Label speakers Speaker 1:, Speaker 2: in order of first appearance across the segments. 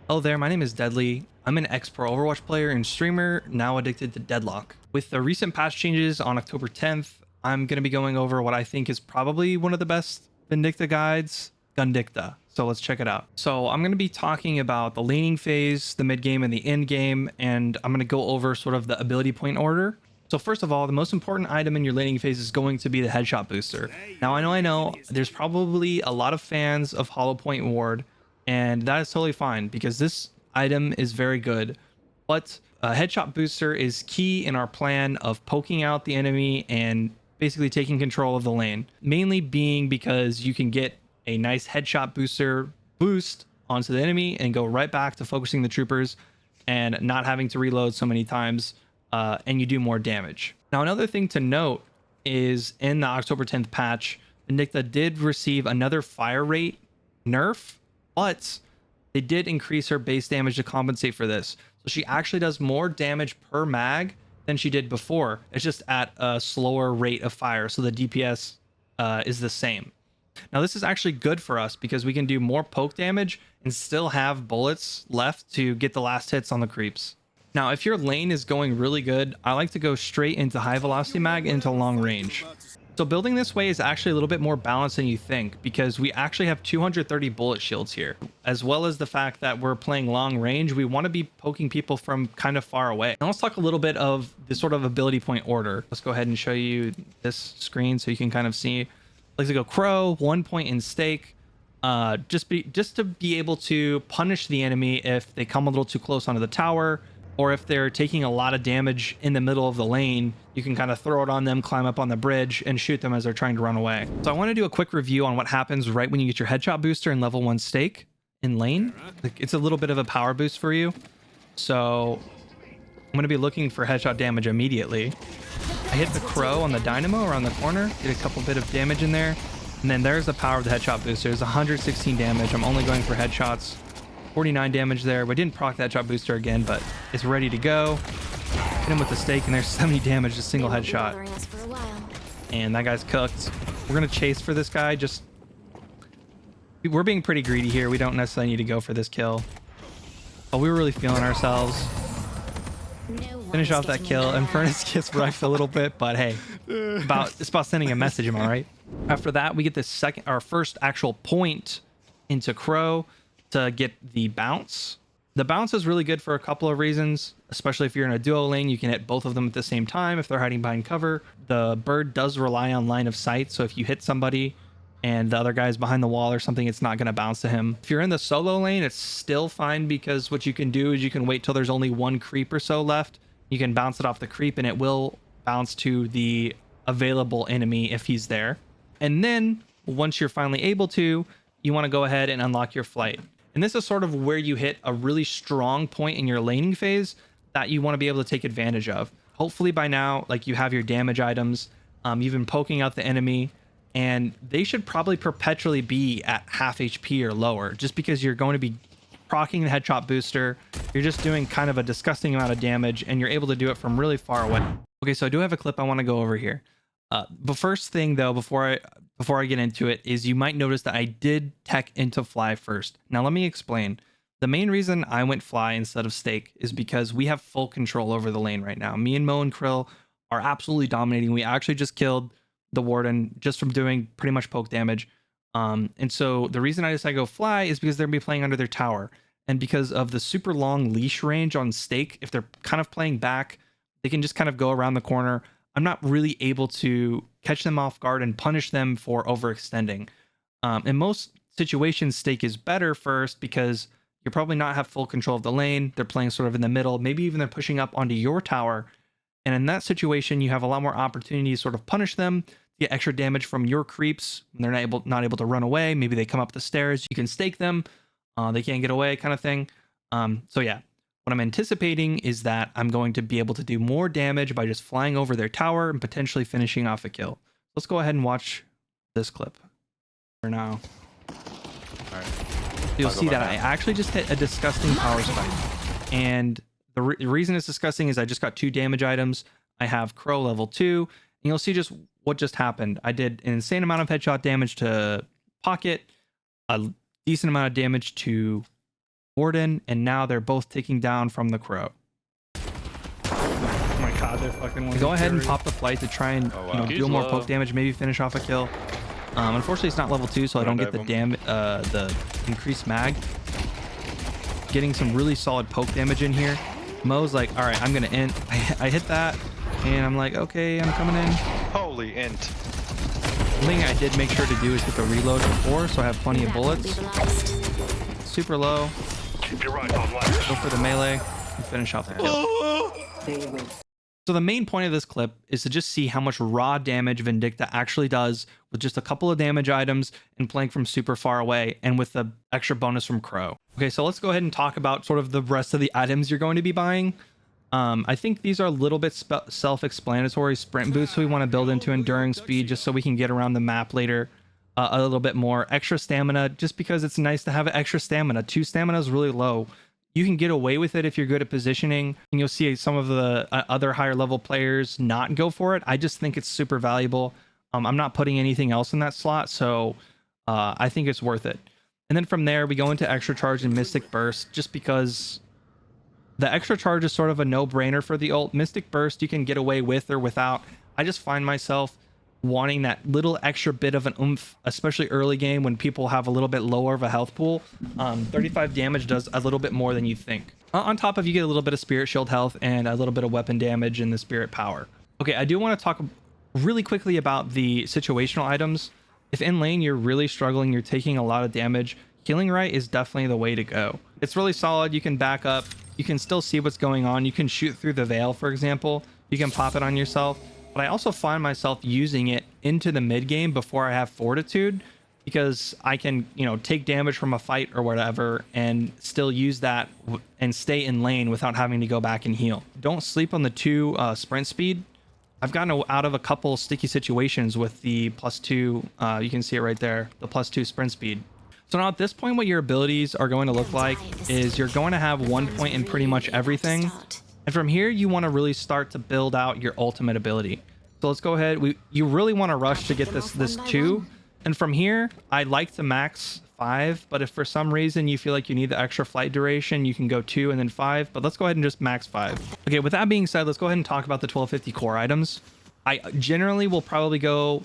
Speaker 1: Hello there, my name is Deadly. I'm an ex-pro Overwatch player and streamer, now addicted to Deadlock. With the recent patch changes on October 10th, I'm going to be going over what I think is probably one of the best Vindicta guides, Gundicta. So let's check it out. So I'm going to be talking about the laning phase, the mid game, and the end game, and I'm going to go over sort of the ability point order. So first of all, the most important item in your laning phase is going to be the headshot booster. Now I know there's probably a lot of fans of Hollow Point Ward, and that is totally fine because this item is very good. But a headshot booster is key in our plan of poking out the enemy and basically taking control of the lane. Mainly being because you can get a nice headshot boost onto the enemy and go right back to focusing the troopers and not having to reload so many times, and you do more damage. Now, another thing to note is in the October 10th patch, Vindicta did receive another fire rate nerf, but they did increase her base damage to compensate for this. So she actually does more damage per mag than she did before. It's just at a slower rate of fire, so the DPS is the same. Now this is actually good for us because we can do more poke damage and still have bullets left to get the last hits on the creeps. Now if your lane is going really good, I like to go straight into high velocity mag into long range. So building this way is actually a little bit more balanced than you think because we actually have 230 bullet shields here, as well as the fact that we're playing long range. We want to be poking people from kind of far away. Now let's talk a little bit of the sort of ability point order. Let's go ahead and show you this screen so you can kind of see. I like to go Crow, 1 point in stake, just to be able to punish the enemy if they come a little too close onto the tower, or if they're taking a lot of damage in the middle of the lane. You can kind of throw it on them, climb up on the bridge, and shoot them as they're trying to run away. So I want to do a quick review on what happens right when you get your headshot booster in level 1 stake in lane. It's a little bit of a power boost for you. So I'm going to be looking for headshot damage immediately. I hit the crow on the dynamo around the corner, get a couple bit of damage in there, and then there's the power of the headshot booster. There's 116 damage. I'm only going for headshots. 49 damage there. We didn't proc that headshot booster again, but it's ready to go. Hit him with the stake, and there's 70 damage, a single headshot. And that guy's cooked. We're gonna chase for this guy. We're being pretty greedy here. We don't necessarily need to go for this kill, but we were really feeling ourselves. Finish off that kill. And Furnace gets wrecked a little bit, but hey, it's about sending a message. Am I right? After that, we get our first actual point into Crow to get the bounce. The bounce is really good for a couple of reasons, especially if you're in a duo lane. You can hit both of them at the same time if they're hiding behind cover. The bird does rely on line of sight, so if you hit somebody and the other guy's behind the wall or something, it's not going to bounce to him. If you're in the solo lane, it's still fine because what you can do is you can wait till there's only one creep or so left. You can bounce it off the creep and it will bounce to the available enemy if he's there. And then once you're finally able to, you want to go ahead and unlock your flight. And this is sort of where you hit a really strong point in your laning phase that you want to be able to take advantage of. Hopefully by now, like, you have your damage items, you've been poking out the enemy, and they should probably perpetually be at half HP or lower, just because you're going to be proccing the headshot booster. You're just doing kind of a disgusting amount of damage, and you're able to do it from really far away. Okay, so I do have a clip I want to go over here. The first thing though, before I get into it, is you might notice that I did tech into fly first. Now let me explain. The main reason I went fly instead of stake is because we have full control over the lane right now. Me and Mo and Krill are absolutely dominating. We actually just killed the warden just from doing pretty much poke damage. And so the reason I decided to go fly is because they're gonna be playing under their tower. And because of the super long leash range on stake, if they're kind of playing back, they can just kind of go around the corner. I'm not really able to catch them off guard and punish them for overextending. In most situations, stake is better first because you probably not have full control of the lane. They're playing sort of in the middle. Maybe even they're pushing up onto your tower. And in that situation, you have a lot more opportunity to sort of punish them, get extra damage from your creeps when they're not able to run away. Maybe they come up the stairs. You can stake them. They can't get away, kind of thing. So yeah. What I'm anticipating is that I'm going to be able to do more damage by just flying over their tower and potentially finishing off a kill. Let's go ahead and watch this clip for now.
Speaker 2: All right.
Speaker 1: You'll see that I actually just hit a disgusting power spike. And the reason it's disgusting is I just got 2 damage items. I have Crow level 2. And you'll see just what just happened. I did an insane amount of headshot damage to Pocket, a decent amount of damage to Warden, and now they're both taking down from the Crow.
Speaker 3: Oh my god, they're fucking one.
Speaker 1: Go ahead and pop the flight to try and deal more poke damage, maybe finish off a kill. Unfortunately, it's not level 2, so I don't get the the increased mag. Getting some really solid poke damage in here. Mo's like, all right, I'm gonna int. I hit that, and I'm like, okay, I'm coming in.
Speaker 2: Holy int.
Speaker 1: The thing I did make sure to do is hit the reload before, so I have plenty of bullets. Super low. Go for the melee and finish off the kill. So the main point of this clip is to just see how much raw damage Vindicta actually does with just a couple of damage items and playing from super far away and with the extra bonus from Crow. Okay, so let's go ahead and talk about sort of the rest of the items you're going to be buying. I think these are a little bit self-explanatory. Sprint boots we want to build into enduring speed just so we can get around the map later a little bit more. Extra stamina, just because it's nice to have extra stamina. 2 stamina is really low. You can get away with it if you're good at positioning, and you'll see some of the other higher level players not go for it. I just think it's super valuable. I'm not putting anything else in that slot, so I think it's worth it. And then from there, we go into extra charge and Mystic Burst, just because the extra charge is sort of a no-brainer for the ult. Mystic Burst you can get away with or without. I just find myself wanting that little extra bit of an oomph, especially early game when people have a little bit lower of a health pool. 35 damage does a little bit more than you think. On top of, you get a little bit of spirit shield health and a little bit of weapon damage and the spirit power. Okay, I do want to talk really quickly about the situational items. If in lane you're really struggling, you're taking a lot of damage, Killing Right is definitely the way to go. It's really solid. You can back up, you can still see what's going on. You can shoot through the veil, for example. You can pop it on yourself. But I also find myself using it into the mid game before I have fortitude, because I can, take damage from a fight or whatever and still use that and stay in lane without having to go back and heal. Don't sleep on the 2 sprint speed. I've gotten out of a couple sticky situations with the +2. You can see it right there, the +2 sprint speed. So now at this point, what your abilities are going to look like is you're going to have 1 point in pretty much everything. And from here, you want to really start to build out your ultimate ability. So let's go ahead. You really want to rush to get this 2. And from here, I like to max 5. But if for some reason you feel like you need the extra flight duration, you can go 2 and then 5. But let's go ahead and just max 5. Okay, with that being said, let's go ahead and talk about the 1250 core items. I generally will probably go...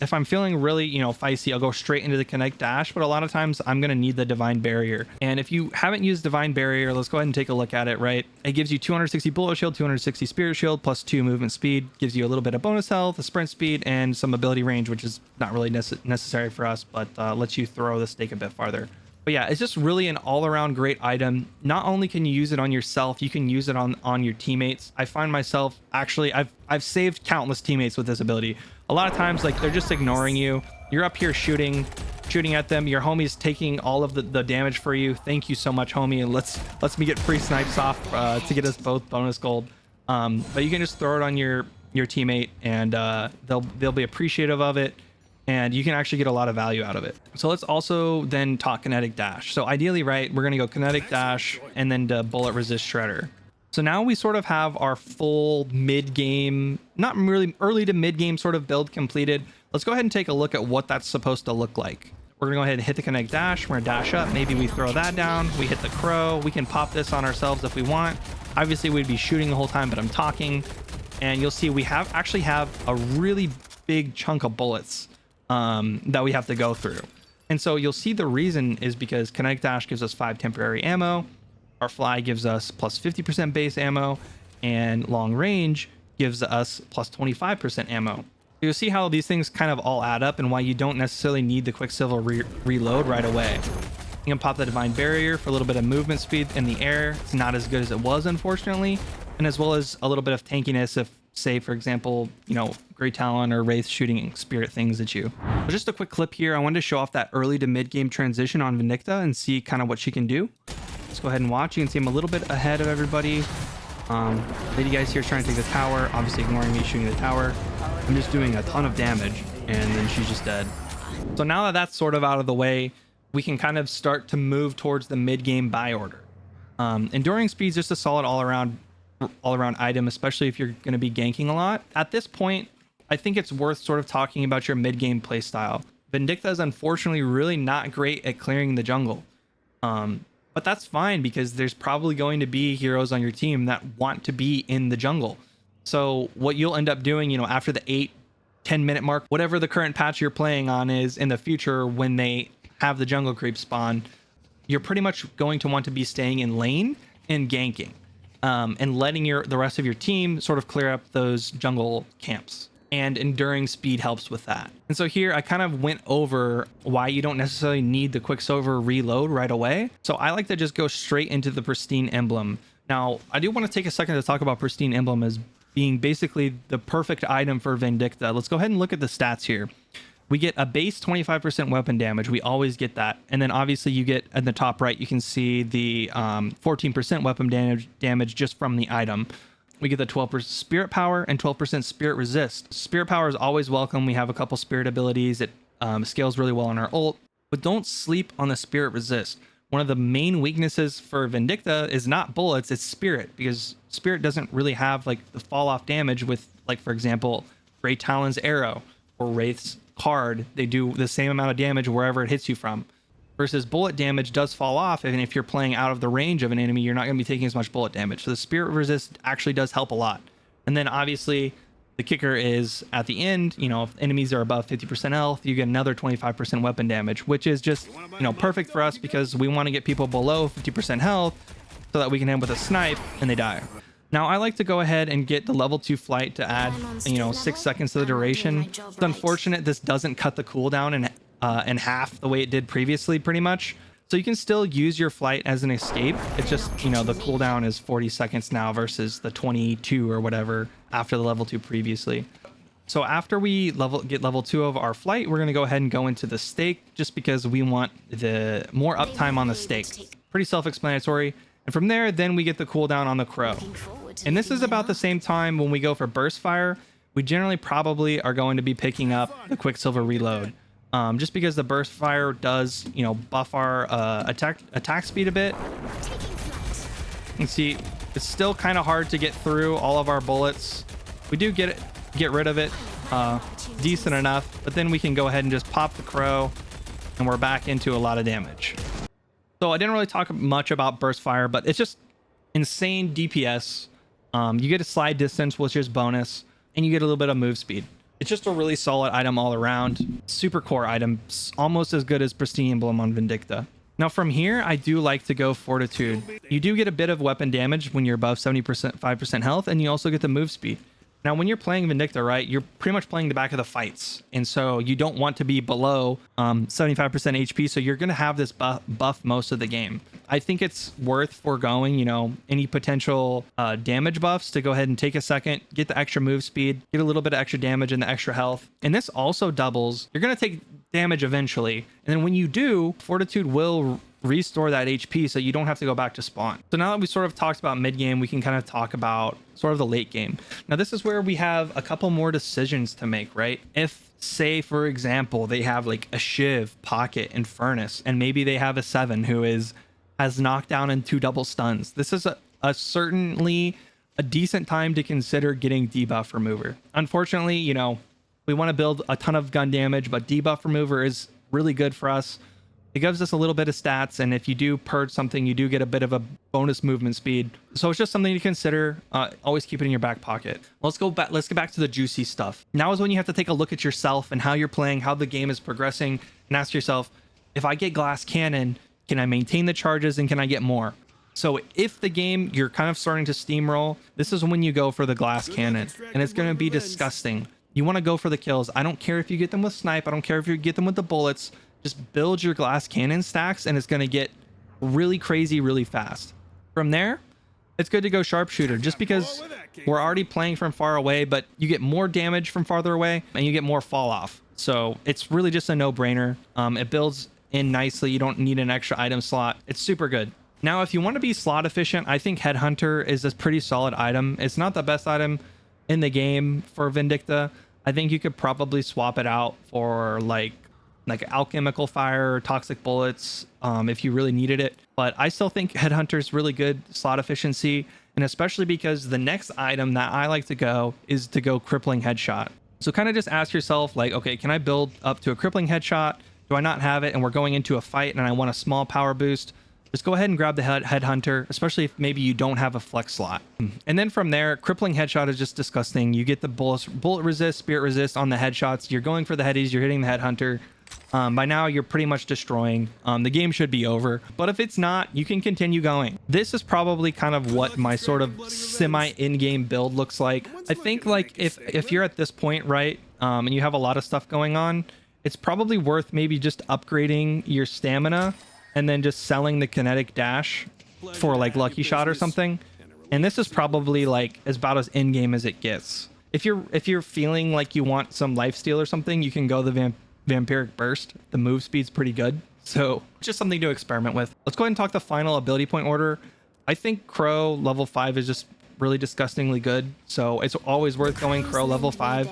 Speaker 1: If I'm feeling really, feisty, I'll go straight into the Connect Dash, but a lot of times I'm going to need the Divine Barrier. And if you haven't used Divine Barrier, let's go ahead and take a look at it, right? It gives you 260 bullet shield, 260 spirit shield, plus 2 movement speed, gives you a little bit of bonus health, a sprint speed, and some ability range, which is not really necessary for us, but lets you throw the stake a bit farther. But yeah, it's just really an all-around great item. Not only can you use it on yourself, you can use it on your teammates. I find myself, actually, I've saved countless teammates with this ability. A lot of times, like, they're just ignoring you. You're up here shooting at them. Your homie's taking all of the damage for you. Thank you so much, homie. And let's me get free snipes off to get us both bonus gold. But you can just throw it on your teammate, and they'll be appreciative of it. And you can actually get a lot of value out of it. So let's also then talk Kinetic Dash. So ideally, right, we're going to go Kinetic Dash and then the Bullet Resist Shredder. So now we sort of have our full mid-game, not really early to mid-game sort of build completed. Let's go ahead and take a look at what that's supposed to look like. We're going to go ahead and hit the Kinetic Dash. We're going to dash up. Maybe we throw that down. We hit the Crow. We can pop this on ourselves if we want. Obviously, we'd be shooting the whole time, but I'm talking. And you'll see we actually have a really big chunk of bullets that we have to go through. And so you'll see the reason is because Kinetic Dash gives us 5 temporary ammo. Our fly gives us plus 50% base ammo, and long range gives us plus 25% ammo. You'll see how these things kind of all add up and why you don't necessarily need the Quicksilver reload right away. You can pop the Divine Barrier for a little bit of movement speed in the air. It's not as good as it was, unfortunately, and as well as a little bit of tankiness if, say, for example, Great Talon or Wraith shooting spirit things at you. So just a quick clip here. I wanted to show off that early to mid game transition on Vindicta and see kind of what she can do. Let's go ahead and watch. You can see I'm a little bit ahead of everybody. Lady guys here is trying to take the tower, obviously ignoring me shooting the tower. I'm just doing a ton of damage, and then she's just dead. So now that that's sort of out of the way, we can kind of start to move towards the mid-game buy order. Enduring Speed is just a solid all-around item, especially if you're going to be ganking a lot. At this point, I think it's worth sort of talking about your mid-game playstyle. Vindicta is unfortunately really not great at clearing the jungle. But that's fine because there's probably going to be heroes on your team that want to be in the jungle. So what you'll end up doing, after the 8-10 minute mark, whatever the current patch you're playing on is in the future, when they have the jungle creep spawn, you're pretty much going to want to be staying in lane and ganking, and letting the rest of your team sort of clear up those jungle camps. And enduring speed helps with that. And so here I kind of went over why you don't necessarily need the Quicksilver reload right away. So I like to just go straight into the Pristine Emblem. Now, I do want to take a second to talk about Pristine Emblem as being basically the perfect item for Vindicta. Let's go ahead and look at the stats here. We get a base 25% weapon damage. We always get that. And then obviously you get in the top right, you can see the 14% weapon damage just from the item. We get the 12% spirit power and 12% spirit resist. Spirit power is always welcome. We have a couple spirit abilities. It scales really well on our ult, but don't sleep on the spirit resist. One of the main weaknesses for Vindicta is not bullets, it's spirit, because spirit doesn't really have like the fall off damage with, like, for example, Grey Talon's arrow or Wraith's card. They do the same amount of damage wherever it hits you from. Versus bullet damage does fall off, and if you're playing out of the range of an enemy, you're not going to be taking as much bullet damage. So the spirit resist actually does help a lot. And then obviously the kicker is at the end, if enemies are above 50% health, you get another 25% weapon damage, which is just, perfect for us because we want to get people below 50% health so that we can hit them with a snipe and they die. Now I like to go ahead and get the level 2 flight to add, 6 seconds to the duration. It's unfortunate this doesn't cut the cooldown in half the way it did previously, pretty much. So you can still use your flight as an escape. It's just, the cooldown is 40 seconds now versus the 22 or whatever after the level 2 previously. So after we get level 2 of our flight, we're going to go ahead and go into the stake just because we want the more uptime on the stake. Pretty self-explanatory. And from there, then we get the cooldown on the crow. And this is about the same time when we go for burst fire. We generally probably are going to be picking up the Quicksilver reload. Just because the burst fire does, buff our attack speed a bit. You can see it's still kind of hard to get through all of our bullets. We do get rid of it decent enough, but then we can go ahead and just pop the crow and we're back into a lot of damage. So I didn't really talk much about burst fire, but it's just insane DPS. You get a slide distance, which is bonus, and you get a little bit of move speed. It's just a really solid item all around. Super core item, almost as good as Pristine Emblem on Vindicta. Now from here, I do like to go Fortitude. You do get a bit of weapon damage when you're above 5% health, and you also get the move speed. Now, when you're playing Vindicta, right, you're pretty much playing the back of the fights. And so you don't want to be below 75% HP. So you're going to have this buff most of the game. I think it's worth foregoing, any potential damage buffs to go ahead and take a second, get the extra move speed, get a little bit of extra damage and the extra health. And this also doubles. You're going to take damage eventually. And then when you do, Fortitude will restore that HP so you don't have to go back to spawn. So now that we sort of talked about mid game, we can kind of talk about sort of the late game. Now this is where we have a couple more decisions to make, right? If, say, for example, they have like a Shiv, Pocket, and Furnace, and maybe they have a 7 who has knockdown and 2 double stuns. This is certainly a decent time to consider getting debuff remover. Unfortunately, we want to build a ton of gun damage, but debuff remover is really good for us. It gives us a little bit of stats, and if you do purge something, you do get a bit of a bonus movement speed. So it's just something to consider. Always keep it in your back pocket. Let's get back to the juicy stuff. Now is when you have to take a look at yourself and how you're playing, how the game is progressing, and ask yourself, if I get glass cannon, can I maintain the charges and can I get more? So if the game, you're kind of starting to steamroll, this is when you go for the glass cannon, and it's going to be disgusting. You want to go for the kills. I don't care if you get them with snipe. I don't care if you get them with the bullets. Just build your glass cannon stacks and it's going to get really crazy really fast. From there, it's good to go sharpshooter just because we're already playing from far away, but you get more damage from farther away and you get more fall off. So it's really just a no-brainer. It builds in nicely. You don't need an extra item slot. It's super good. Now, if you want to be slot efficient, I think Headhunter is a pretty solid item. It's not the best item in the game for Vindicta. I think you could probably swap it out for like alchemical fire or toxic bullets if you really needed it. But I still think Headhunter is really good slot efficiency, and especially because the next item that I like to go is to go crippling headshot. So kind of just ask yourself, like, okay, can I build up to a crippling headshot? Do I not have it and we're going into a fight and I want a small power boost? just go ahead and grab the headhunter, especially if maybe you don't have a flex slot. And then from there, crippling headshot is just disgusting. You get the bullet resist, spirit resist on the headshots. You're going for the headies, you're hitting the headhunter. By now, you're pretty much destroying. The game should be over, but if it's not, you can continue going. This is probably kind of what my sort of semi in-game build looks like. I think like if you're at this point, right, and you have a lot of stuff going on, it's probably worth maybe just upgrading your stamina and then just selling the kinetic dash for like lucky shot or something. And this is probably like about as in-game as it gets. If you're feeling like you want some lifesteal or something, you can go the vampiric burst. The move speed's pretty good, so just something to experiment with. Let's go ahead and talk the final ability point order. I think Crow level 5 is just really disgustingly good, so it's always worth going Crow level 5.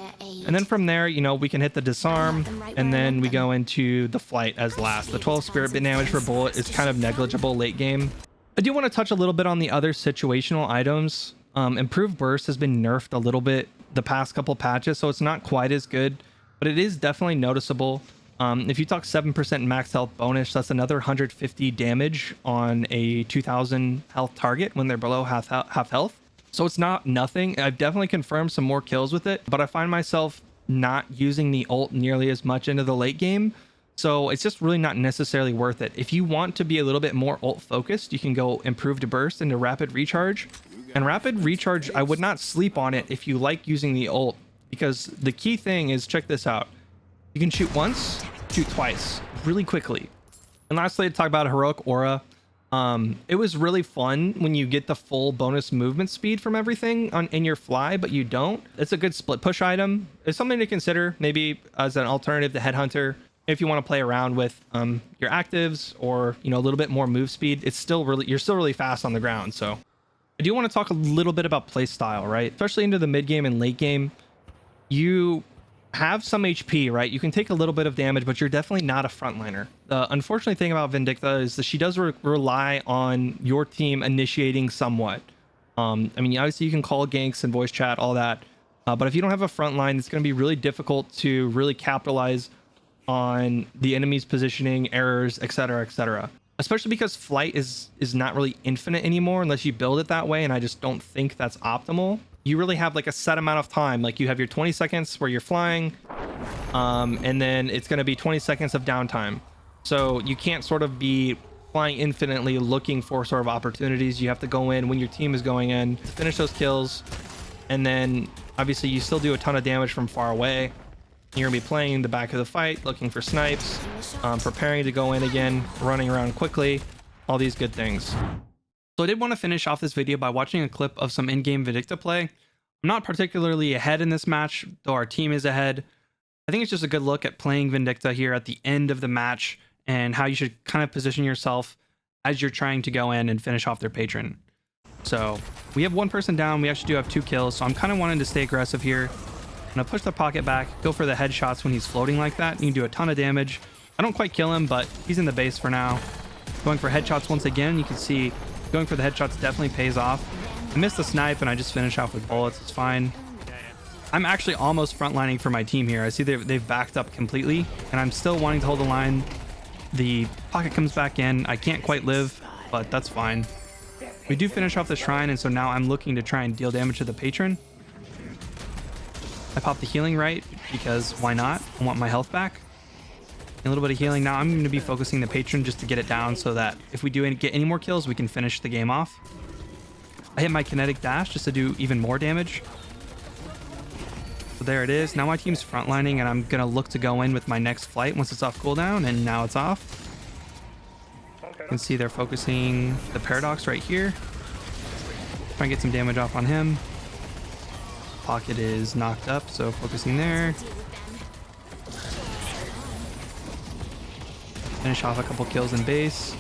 Speaker 1: And then from there, you know, we can hit the disarm, and then we go into the flight as last. The 12 spirit bit damage for bullet is kind of negligible late game. I do want to touch a little bit on the other situational items. Improved burst has been nerfed a little bit the past couple patches, so it's not quite as good, but it is definitely noticeable. If you talk 7% max health bonus, that's another 150 damage on a 2000 health target when they're below half health. So it's not nothing. I've definitely confirmed some more kills with it, but I find myself not using the ult nearly as much into the late game. So it's just really not necessarily worth it. If you want to be a little bit more ult focused, you can go improved burst into rapid recharge. And rapid recharge, I would not sleep on it if you like using the ult, because the key thing is, check this out. You can shoot once, shoot twice, really quickly. And lastly, to talk about heroic aura. It was really fun when you get the full bonus movement speed from everything in your fly, but you don't. It's a good split push item. It's something to consider, maybe as an alternative to headhunter. If you want to play around with your actives, or you know, a little bit more move speed, it's still really, you're still really fast on the ground. So I do want to talk a little bit about playstyle, right? Especially into the mid game and late game. You have some HP, right? You can take a little bit of damage, but you're definitely not a frontliner. The unfortunate thing about Vindicta is that she does rely on your team initiating somewhat. I mean, obviously you can call ganks and voice chat, all that, but if you don't have a front line, it's going to be really difficult to really capitalize on the enemy's positioning, errors, etc., etc. Especially because flight is not really infinite anymore unless you build it that way, and I just don't think that's optimal. You really have like a set amount of time. Like you have your 20 seconds where you're flying, and then it's going to be 20 seconds of downtime. So you can't sort of be flying infinitely looking for sort of opportunities. You have to go in when your team is going in to finish those kills, and then obviously you still do a ton of damage from far away. You're gonna be playing in the back of the fight, looking for snipes, preparing to go in again, running around quickly, all these good things. So I did want to finish off this video by watching a clip of some in-game Vindicta play. I'm not particularly ahead in this match, though our team is ahead. I think it's just a good look at playing Vindicta here at the end of the match and how you should kind of position yourself as you're trying to go in and finish off their patron. So we have one person down. We actually do have 2 kills, so I'm kind of wanting to stay aggressive here. I'm gonna push the pocket back, go for the headshots when he's floating like that. You can do a ton of damage. I don't quite kill him, but he's in the base for now. Going for headshots once again. You can see going for the headshots definitely pays off. I missed the snipe and I just finish off with bullets. It's fine. I'm actually almost frontlining for my team here. I see they've backed up completely, and I'm still wanting to hold the line. The pocket comes back in. I can't quite live, but that's fine. We do finish off the shrine, and so now I'm looking to try and deal damage to the patron. I pop the healing right because why not? I want my health back. A little bit of healing. Now I'm going to be focusing the patron just to get it down so that if we do get any more kills, we can finish the game off. I hit my kinetic dash just to do even more damage. So there it is. Now my team's frontlining, and I'm going to look to go in with my next flight once it's off cooldown, and now it's off. You can see they're focusing the paradox right here. Try and get some damage off on him. Pocket is knocked up, so focusing there. Finish off a couple kills in base.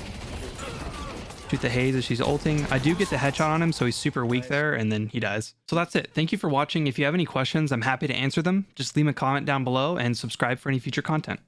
Speaker 1: Shoot the haze as she's ulting. I do get the headshot on him, so he's super weak there, and then he dies. So that's it. Thank you for watching. If you have any questions, I'm happy to answer them. Just leave a comment down below and subscribe for any future content.